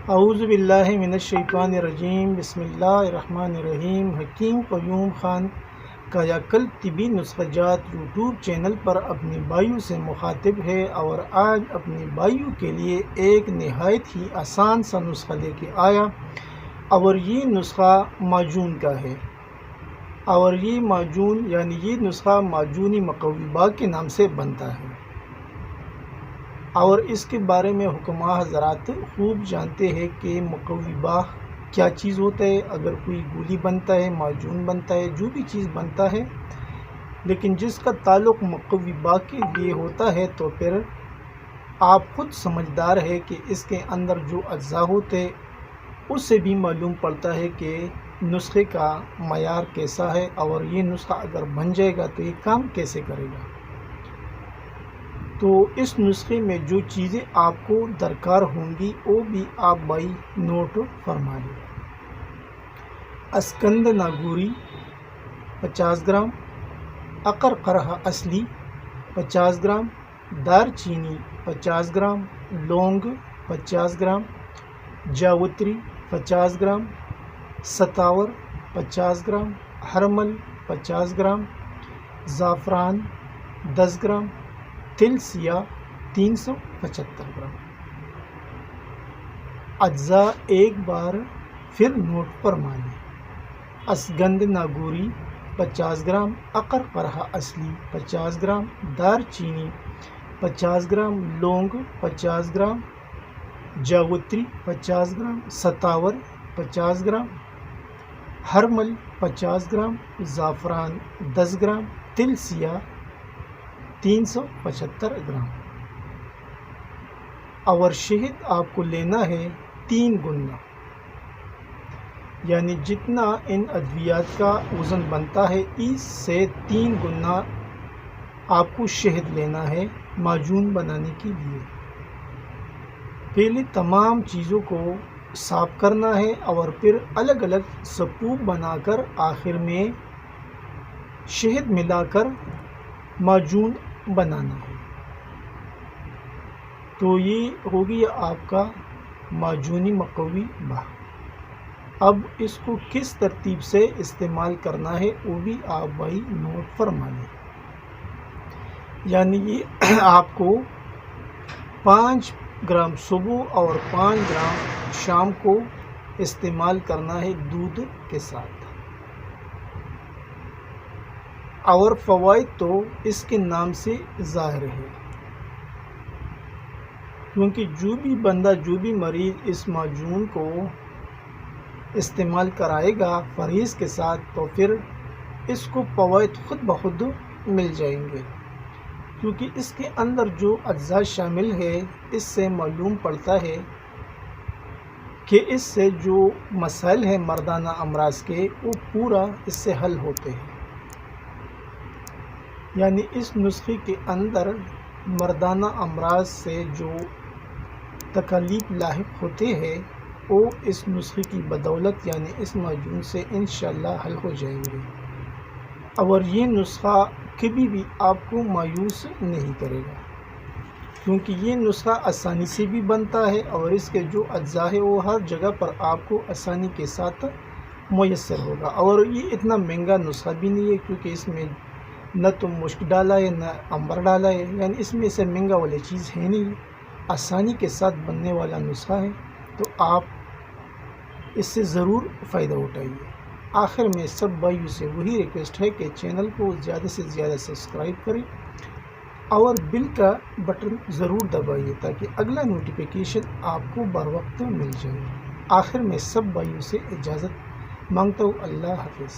اعوذ باللہ من الشیطان الرجیم، بسم اللہ الرحمن الرحیم۔ حکیم قیوم خان کایاکل طبی نسخہ جات یوٹیوب چینل پر اپنے بھائیوں سے مخاطب ہے اور آج اپنے بھائیوں کے لیے ایک نہایت ہی آسان سا نسخہ لے کے آیا اور یہ نسخہ معجون کا ہے اور یہ معجون یہ نسخہ معجونی مقوی باغ کے نام سے بنتا ہے اور اس کے بارے میں حکماء حضرات خوب جانتے ہیں کہ مقوی باغ کیا چیز ہوتا ہے۔ اگر کوئی گولی بنتا ہے، معجون بنتا ہے، جو بھی چیز بنتا ہے، لیکن جس کا تعلق مقوی باغ کے لیے ہوتا ہے تو پھر آپ خود سمجھدار ہے کہ اس کے اندر جو اجزاء ہوتے اس سے بھی معلوم پڑتا ہے کہ نسخے کا معیار کیسا ہے اور یہ نسخہ اگر بن جائے گا تو یہ کام کیسے کرے گا۔ تو اس نسخے میں جو چیزیں آپ کو درکار ہوں گی وہ بھی آپ بھائی نوٹ فرما لیں۔ اسکند ناگوری 50 گرام، عقرقرہ اصلی 50 گرام، دار چینی 50 گرام، لونگ 50 گرام، جاوتری 50 گرام، ستاور 50 گرام، ہرمل 50 گرام، زعفران 10 گرام، تل سیاہ 375 گرام۔ اجزاء ایک بار پھر نوٹ فرما لیں۔ اسگند ناگوری 50 گرام، عقرقرہ اصلی 50 گرام، دار چینی 50 گرام، لونگ 50 گرام، جاوتری 50 گرام، ستاور 50 گرام، ہرمل 50 گرام، زعفران 10 گرام، تل سیاہ 375 گرام اور شہد آپ کو لینا ہے 3 گنا، یعنی جتنا ان ادویات کا وزن بنتا ہے اس سے 3 گنا آپ کو شہد لینا ہے معجون بنانے کے لیے۔ پہلے تمام چیزوں کو صاف کرنا ہے اور پھر الگ الگ سپوپ بنا کر آخر میں شہد ملا کر معجون بنانا ہے۔ تو یہ ہو گیا آپ کا معجونی مقوی باغ۔ اب اس کو کس ترتیب سے استعمال کرنا ہے وہ بھی آپ بھائی نوٹ فرما لیں۔ یعنی یہ آپ کو 5 گرام صبح اور 5 گرام شام کو استعمال کرنا ہے دودھ کے ساتھ، اور فوائد تو اس کے نام سے ظاہر ہے، کیونکہ جو بھی بندہ جو بھی مریض اس معجون کو استعمال کرائے گا پرہیز کے ساتھ تو پھر اس کو فوائد خود بخود مل جائیں گے، کیونکہ اس کے اندر جو اجزاء شامل ہے اس سے معلوم پڑتا ہے کہ اس سے جو مسائل ہیں مردانہ امراض کے وہ پورا اس سے حل ہوتے ہیں۔ یعنی اس نسخے کے اندر مردانہ امراض سے جو تکالیف لاحق ہوتے ہیں وہ اس نسخے کی بدولت یعنی اس معجون سے انشاءاللہ حل ہو جائیں گے، اور یہ نسخہ کبھی بھی آپ کو مایوس نہیں کرے گا، کیونکہ یہ نسخہ آسانی سے بھی بنتا ہے اور اس کے جو اجزاء ہے وہ ہر جگہ پر آپ کو آسانی کے ساتھ میسر ہوگا، اور یہ اتنا مہنگا نسخہ بھی نہیں ہے، کیونکہ اس میں نہ تو مشک ڈالا ہے نہ امبر ڈالا ہے، یعنی اس میں سے مہنگا والی چیز ہے نہیں، آسانی کے ساتھ بننے والا نسخہ ہے، تو آپ اس سے ضرور فائدہ اٹھائیے۔ آخر میں سب بھائیوں سے وہی ریکویسٹ ہے کہ چینل کو زیادہ سے زیادہ سبسکرائب کریں اور بل کا بٹن ضرور دبائیے تاکہ اگلا نوٹیفیکیشن آپ کو بر وقت مل جائے۔ آخر میں سب بھائیوں سے اجازت مانگتا ہوں، اللہ حافظ۔